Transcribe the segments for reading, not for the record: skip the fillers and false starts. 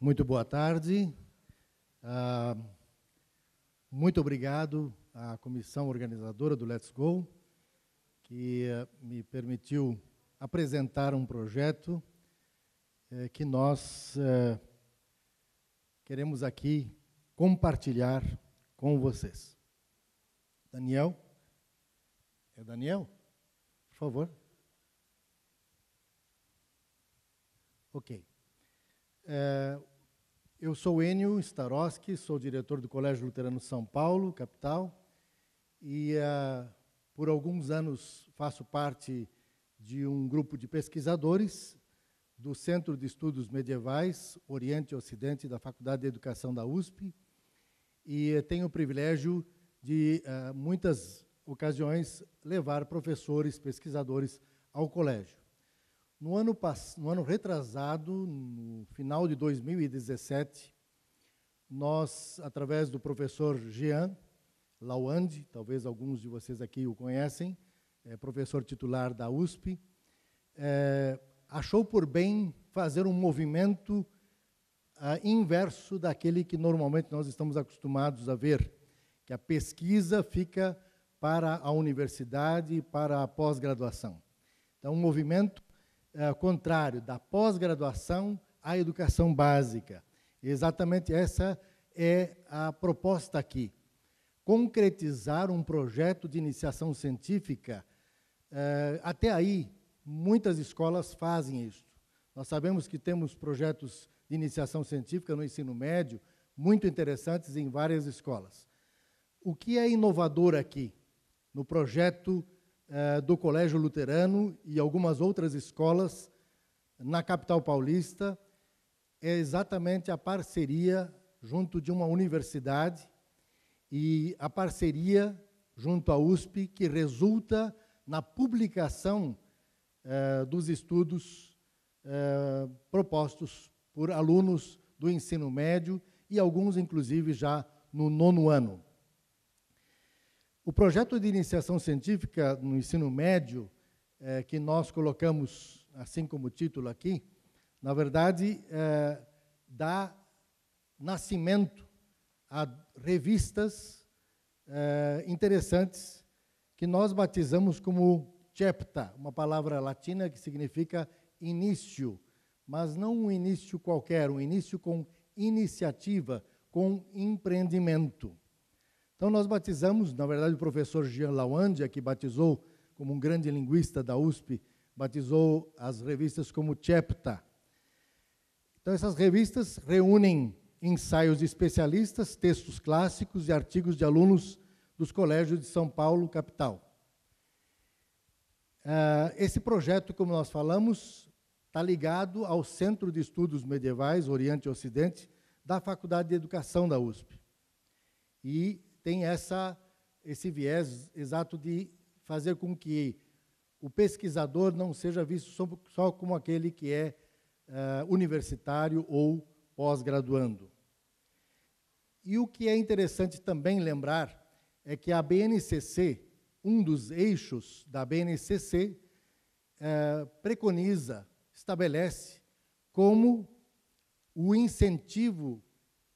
Muito boa tarde. Muito obrigado à comissão organizadora do Let's Go, que me permitiu apresentar um projeto que nós queremos aqui compartilhar com vocês. Daniel? É Daniel? Por favor. Ok. Eu sou Enio Starosky, sou diretor do Colégio Luterano São Paulo, capital, e por alguns anos faço parte de um grupo de pesquisadores do Centro de Estudos Medievais, Oriente e Ocidente, da Faculdade de Educação da USP, e tenho o privilégio de, muitas ocasiões, levar professores, pesquisadores ao colégio. No ano retrasado, no final de 2017, nós, através do professor Jean Lawande, talvez alguns de vocês aqui o conhecem, professor titular da USP, achou por bem fazer um movimento inverso daquele que normalmente nós estamos acostumados a ver, que a pesquisa fica para a universidade e para a pós-graduação. Então, um movimento contrário, da pós-graduação à educação básica. Exatamente essa é a proposta aqui. Concretizar um projeto de iniciação científica. Até aí, muitas escolas fazem isso. Nós sabemos que temos projetos de iniciação científica no ensino médio, muito interessantes em várias escolas. O que é inovador aqui, no projeto do Colégio Luterano e algumas outras escolas na capital paulista, é exatamente a parceria junto de uma universidade e a parceria junto à USP, que resulta na publicação dos estudos propostos por alunos do ensino médio e alguns, inclusive, já no 9º ano. O projeto de iniciação científica no ensino médio, que nós colocamos, assim como título aqui, na verdade, dá nascimento a revistas interessantes que nós batizamos como CEPTA, uma palavra latina que significa início, mas não um início qualquer, um início com iniciativa, com empreendimento. Então, nós batizamos, na verdade, o professor Jean Lawande, que batizou, como um grande linguista da USP, batizou as revistas como CEPTA. Então, essas revistas reúnem ensaios de especialistas, textos clássicos e artigos de alunos dos colégios de São Paulo, capital. Esse projeto, como nós falamos, está ligado ao Centro de Estudos Medievais, Oriente e Ocidente, da Faculdade de Educação da USP. E tem esse viés exato de fazer com que o pesquisador não seja visto só como aquele que é universitário ou pós-graduando. E o que é interessante também lembrar é que a BNCC, um dos eixos da BNCC, estabelece como o incentivo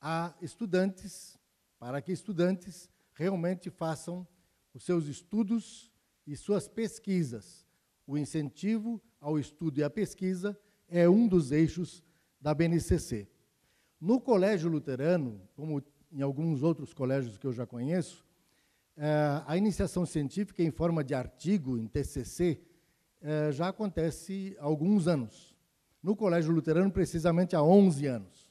a estudantes, para que estudantes realmente façam os seus estudos e suas pesquisas. O incentivo ao estudo e à pesquisa é um dos eixos da BNCC. No Colégio Luterano, como em alguns outros colégios que eu já conheço, a iniciação científica em forma de artigo, em TCC, já acontece há alguns anos. No Colégio Luterano, precisamente há 11 anos.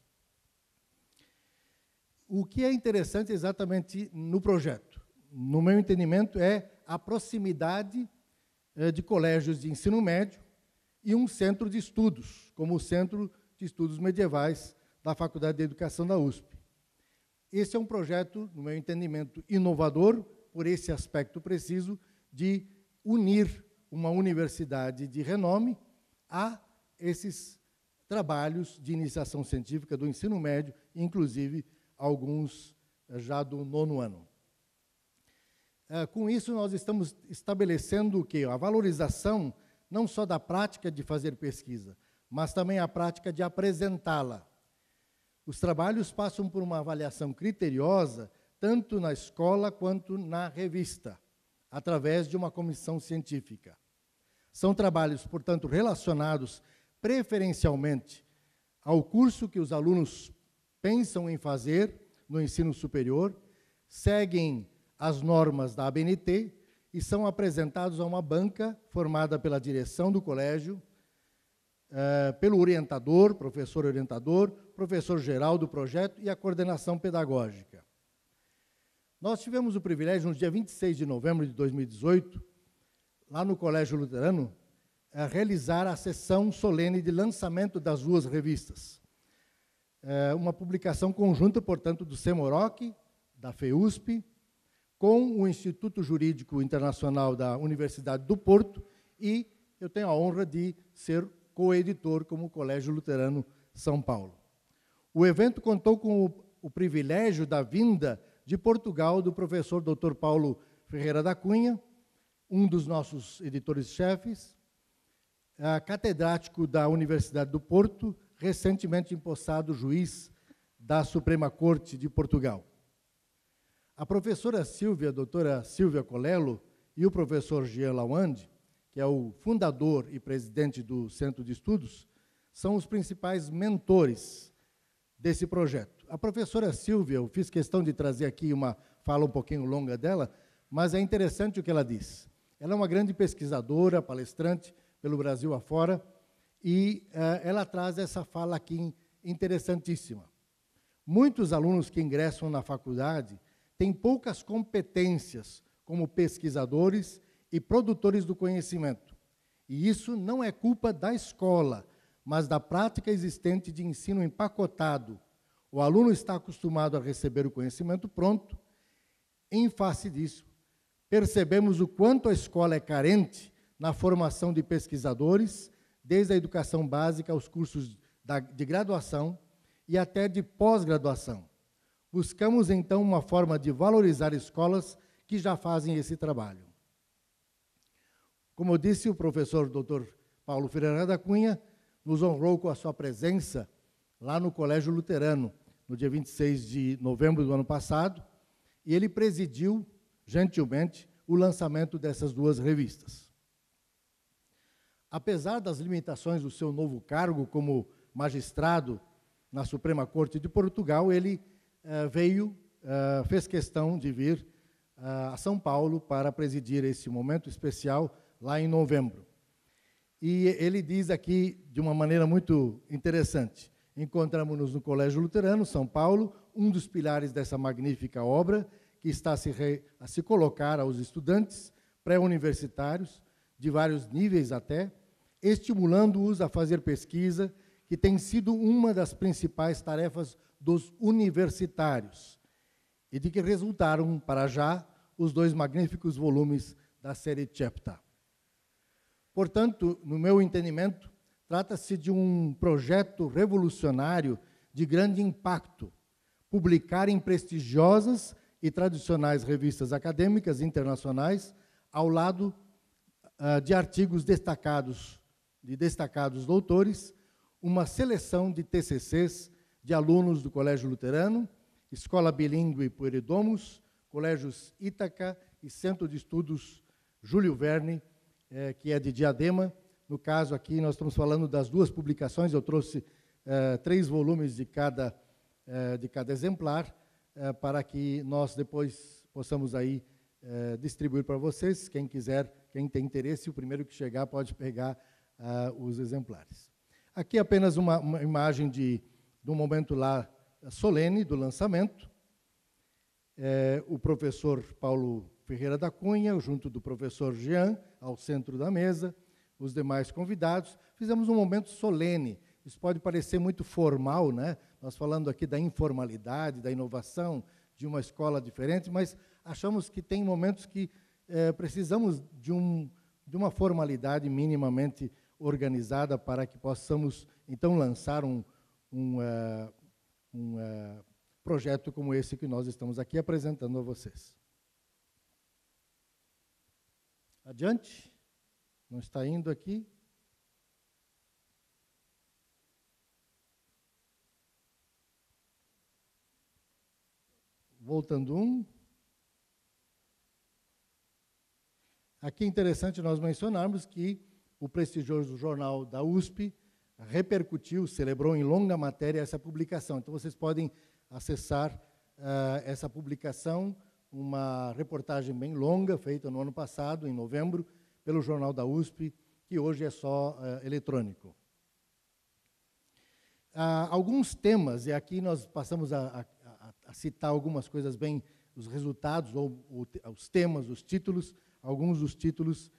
O que é interessante exatamente no projeto, no meu entendimento, é a proximidade de colégios de ensino médio e um centro de estudos, como o Centro de Estudos Medievais da Faculdade de Educação da USP. Esse é um projeto, no meu entendimento, inovador, por esse aspecto preciso de unir uma universidade de renome a esses trabalhos de iniciação científica do ensino médio, inclusive alguns já do 9º ano. Com isso, nós estamos estabelecendo o quê? A valorização não só da prática de fazer pesquisa, mas também a prática de apresentá-la. Os trabalhos passam por uma avaliação criteriosa, tanto na escola quanto na revista, através de uma comissão científica. São trabalhos, portanto, relacionados preferencialmente ao curso que os alunos pensam em fazer no ensino superior, seguem as normas da ABNT e são apresentados a uma banca formada pela direção do colégio, pelo orientador, professor orientador, professor geral do projeto e a coordenação pedagógica. Nós tivemos o privilégio, no dia 26 de novembro de 2018, lá no Colégio Luterano, realizar a sessão solene de lançamento das duas revistas. Uma publicação conjunta, portanto, do CEMOROC, da FEUSP, com o Instituto Jurídico Internacional da Universidade do Porto, e eu tenho a honra de ser coeditor como o Colégio Luterano São Paulo. O evento contou com o privilégio da vinda de Portugal do professor Dr. Paulo Ferreira da Cunha, um dos nossos editores-chefes, catedrático da Universidade do Porto, recentemente empossado juiz da Suprema Corte de Portugal. A professora Silvia, a doutora Silvia Colello, e o professor Jean Lawande, que é o fundador e presidente do Centro de Estudos, são os principais mentores desse projeto. A professora Silvia, eu fiz questão de trazer aqui uma fala um pouquinho longa dela, mas é interessante o que ela diz. Ela é uma grande pesquisadora, palestrante pelo Brasil afora, e ela traz essa fala aqui interessantíssima. Muitos alunos que ingressam na faculdade têm poucas competências como pesquisadores e produtores do conhecimento. E isso não é culpa da escola, mas da prática existente de ensino empacotado. O aluno está acostumado a receber o conhecimento pronto. Em face disso, percebemos o quanto a escola é carente na formação de pesquisadores, desde a educação básica aos cursos de graduação e até de pós-graduação. Buscamos, então, uma forma de valorizar escolas que já fazem esse trabalho. Como eu disse, o professor Dr. Paulo Ferreira da Cunha nos honrou com a sua presença lá no Colégio Luterano, no dia 26 de novembro do ano passado, e ele presidiu, gentilmente, o lançamento dessas duas revistas. Apesar das limitações do seu novo cargo como magistrado na Suprema Corte de Portugal, ele fez questão de vir a São Paulo para presidir esse momento especial lá em novembro. E ele diz aqui, de uma maneira muito interessante, encontramos-nos no Colégio Luterano, São Paulo, um dos pilares dessa magnífica obra, que está a se colocar aos estudantes pré-universitários, de vários níveis até, estimulando-os a fazer pesquisa, que tem sido uma das principais tarefas dos universitários, e de que resultaram, para já, os 2 magníficos volumes da série Chepta. Portanto, no meu entendimento, trata-se de um projeto revolucionário de grande impacto, publicar em prestigiosas e tradicionais revistas acadêmicas internacionais, ao lado de artigos destacados, de destacados doutores, uma seleção de TCCs de alunos do Colégio Luterano, Escola Bilíngue Pueridomus, Colégios Ítaca e Centro de Estudos Júlio Verne, que é de Diadema. No caso aqui, nós estamos falando das 2 publicações, eu trouxe 3 volumes de cada exemplar, para que nós depois possamos aí distribuir para vocês. Quem quiser, quem tem interesse, o primeiro que chegar pode pegar os exemplares. Aqui apenas uma imagem de um momento lá solene do lançamento. O professor Paulo Ferreira da Cunha, junto do professor Jean, ao centro da mesa, os demais convidados. Fizemos um momento solene. Isso pode parecer muito formal, né? Nós falando aqui da informalidade, da inovação, de uma escola diferente, mas achamos que tem momentos que precisamos de uma formalidade minimamente organizada para que possamos, então, lançar um projeto como esse que nós estamos aqui apresentando a vocês. Adiante. Não está indo aqui. voltando um. Aqui é interessante nós mencionarmos que o prestigioso jornal da USP repercutiu, celebrou em longa matéria essa publicação. Então, vocês podem acessar essa publicação, uma reportagem bem longa, feita no ano passado, em novembro, pelo jornal da USP, que hoje é só eletrônico. Alguns temas, e aqui nós passamos a citar algumas coisas bem, os resultados, ou os temas, os títulos, alguns dos títulos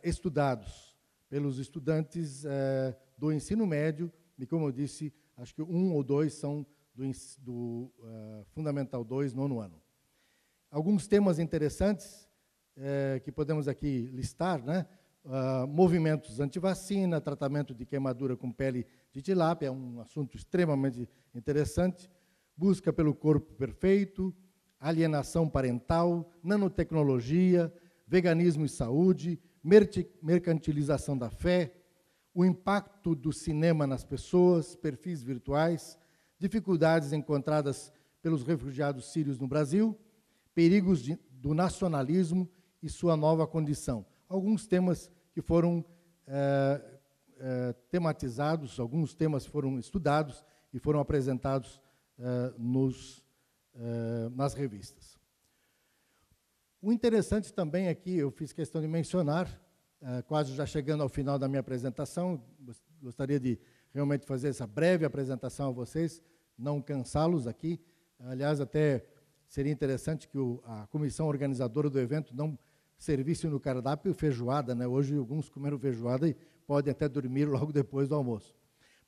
estudados pelos estudantes do ensino médio, e como eu disse, acho que 1 ou 2 são do Fundamental 2, nono ano. Alguns temas interessantes que podemos aqui listar, né? Movimentos anti-vacina, tratamento de queimadura com pele de tilápia, é um assunto extremamente interessante, busca pelo corpo perfeito, alienação parental, nanotecnologia, veganismo e saúde, mercantilização da fé, o impacto do cinema nas pessoas, perfis virtuais, dificuldades encontradas pelos refugiados sírios no Brasil, perigos do nacionalismo e sua nova condição. Alguns temas que foram tematizados, alguns temas foram estudados e foram apresentados nas revistas. O interessante também aqui, eu fiz questão de mencionar, quase já chegando ao final da minha apresentação, gostaria de realmente fazer essa breve apresentação a vocês, não cansá-los aqui. Aliás, até seria interessante que a comissão organizadora do evento não servisse no cardápio feijoada, né? Hoje alguns comeram feijoada e podem até dormir logo depois do almoço.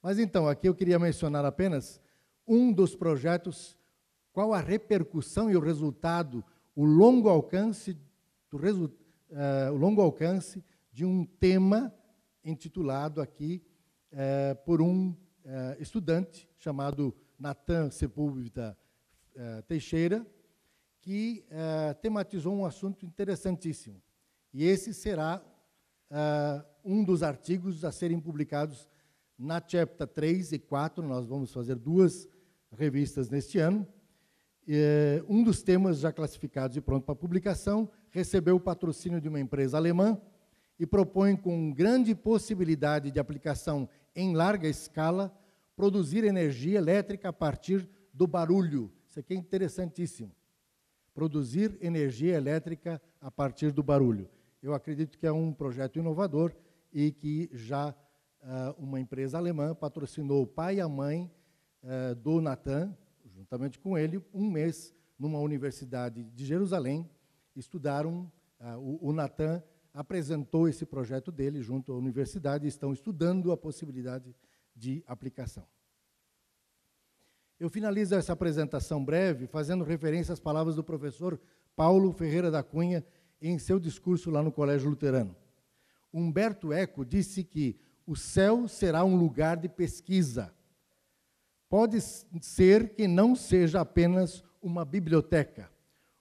Mas então, aqui eu queria mencionar apenas um dos projetos, qual a repercussão e o resultado, o longo alcance de um tema intitulado aqui por um estudante chamado Natan Sepúlveda Teixeira, que tematizou um assunto interessantíssimo. E esse será um dos artigos a serem publicados na Chapta 3 e 4, nós vamos fazer 2 revistas neste ano. Um dos temas já classificados e pronto para publicação recebeu o patrocínio de uma empresa alemã e propõe, com grande possibilidade de aplicação em larga escala, produzir energia elétrica a partir do barulho. Isso aqui é interessantíssimo. Produzir energia elétrica a partir do barulho. Eu acredito que é um projeto inovador e que já uma empresa alemã patrocinou o pai e a mãe do Natan, juntamente com ele, um mês numa universidade de Jerusalém, estudaram, o Natan apresentou esse projeto dele junto à universidade e estão estudando a possibilidade de aplicação. Eu finalizo essa apresentação breve fazendo referência às palavras do professor Paulo Ferreira da Cunha em seu discurso lá no Colégio Luterano. Humberto Eco disse que o céu será um lugar de pesquisa. Pode ser que não seja apenas uma biblioteca,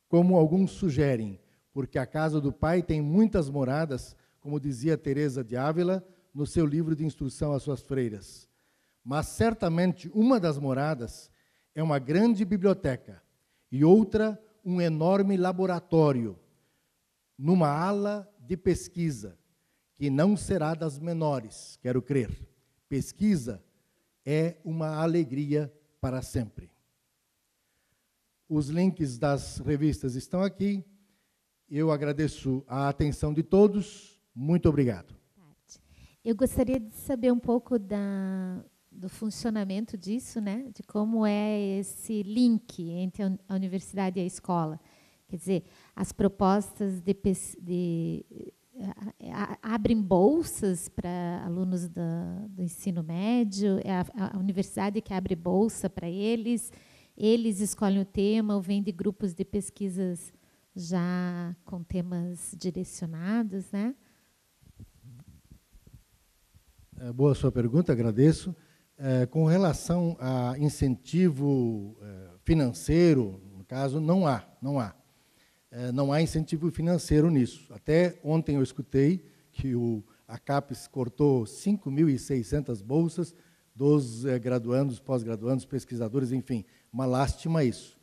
como alguns sugerem, porque a casa do Pai tem muitas moradas, como dizia Teresa de Ávila no seu livro de instrução às suas freiras. Mas certamente uma das moradas é uma grande biblioteca e outra um enorme laboratório, numa ala de pesquisa, que não será das menores, quero crer. Pesquisa é uma alegria para sempre. Os links das revistas estão aqui. Eu agradeço a atenção de todos. Muito obrigado. Eu gostaria de saber um pouco do funcionamento disso, né? De como é esse link entre a universidade e a escola. Quer dizer, as propostas abrem bolsas para alunos do ensino médio, é a universidade que abre bolsa para eles escolhem o tema ou vêm de grupos de pesquisas já com temas direcionados, né? Boa sua pergunta, agradeço. Com relação a incentivo financeiro, no caso, não há. Não há incentivo financeiro nisso. Até ontem eu escutei que a CAPES cortou 5.600 bolsas dos graduandos, pós-graduandos, pesquisadores, enfim, uma lástima isso.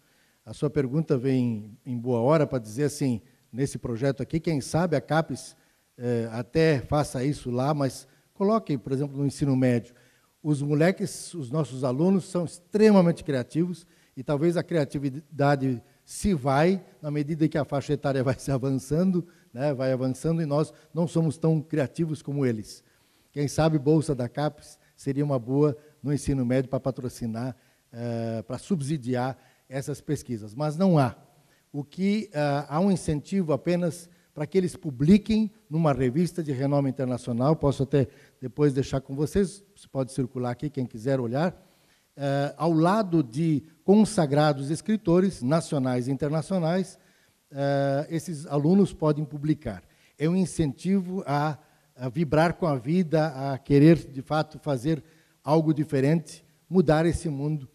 a sua pergunta vem em boa hora para dizer assim, nesse projeto aqui, quem sabe a CAPES até faça isso lá, mas coloque, por exemplo, no ensino médio. Os moleques, os nossos alunos, são extremamente criativos e talvez a criatividade se vai, na medida que a faixa etária vai se avançando, né, vai avançando, e nós não somos tão criativos como eles. Quem sabe Bolsa da CAPES seria uma boa no ensino médio para patrocinar, para subsidiar essas pesquisas. Mas não há. Há um incentivo apenas para que eles publiquem numa revista de renome internacional, posso até depois deixar com vocês, pode circular aqui, quem quiser olhar, ao lado de consagrados escritores nacionais e internacionais, esses alunos podem publicar. É um incentivo a vibrar com a vida, a querer, de fato, fazer algo diferente, mudar esse mundo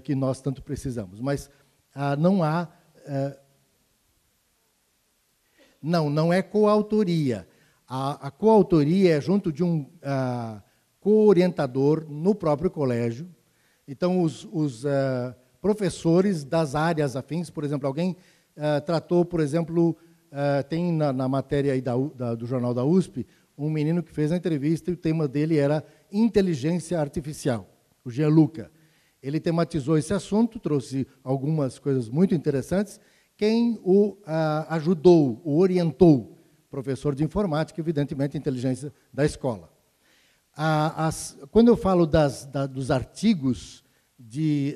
que nós tanto precisamos. Mas não há... Não é coautoria. A coautoria é junto de um co-orientador no próprio colégio. Então, os professores das áreas afins, por exemplo, alguém tratou, por exemplo, tem na matéria aí do jornal da USP, um menino que fez a entrevista e o tema dele era inteligência artificial, o Gianluca. Ele tematizou esse assunto, trouxe algumas coisas muito interessantes. Quem o ajudou, o orientou, professor de informática, evidentemente, inteligência da escola. Quando eu falo dos artigos de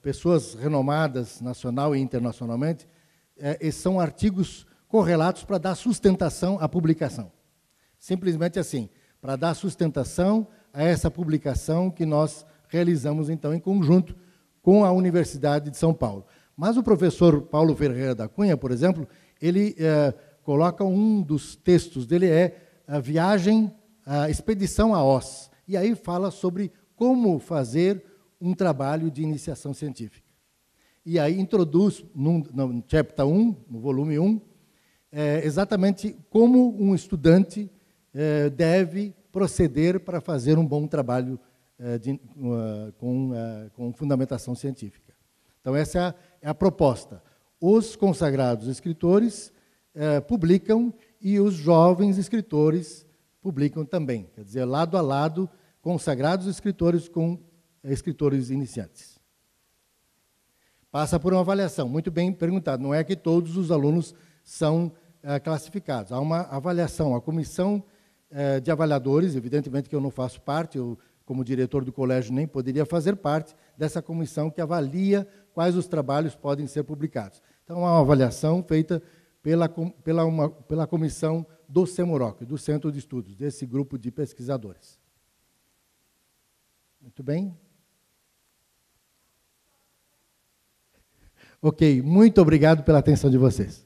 pessoas renomadas, nacional e internacionalmente, esses são artigos correlatos para dar sustentação à publicação. Simplesmente assim, para dar sustentação a essa publicação que nós realizamos, então, em conjunto com a Universidade de São Paulo. Mas o professor Paulo Ferreira da Cunha, por exemplo, ele coloca um dos textos dele, a viagem, a expedição a Oz. E aí fala sobre como fazer um trabalho de iniciação científica. E aí introduz, no chapter 1, no volume 1, exatamente como um estudante deve proceder para fazer um bom trabalho com fundamentação científica. Então, essa é a proposta. Os consagrados escritores publicam e os jovens escritores publicam também. Quer dizer, lado a lado, consagrados escritores com escritores iniciantes. Passa por uma avaliação, muito bem perguntado. Não é que todos os alunos são classificados. Há uma avaliação, a comissão de avaliadores, evidentemente que eu não faço parte, eu, como diretor do colégio, nem poderia fazer parte dessa comissão que avalia quais os trabalhos podem ser publicados. Então, há uma avaliação feita pela comissão do CEMUROC, do Centro de Estudos, desse grupo de pesquisadores. Muito bem? Ok, muito obrigado pela atenção de vocês.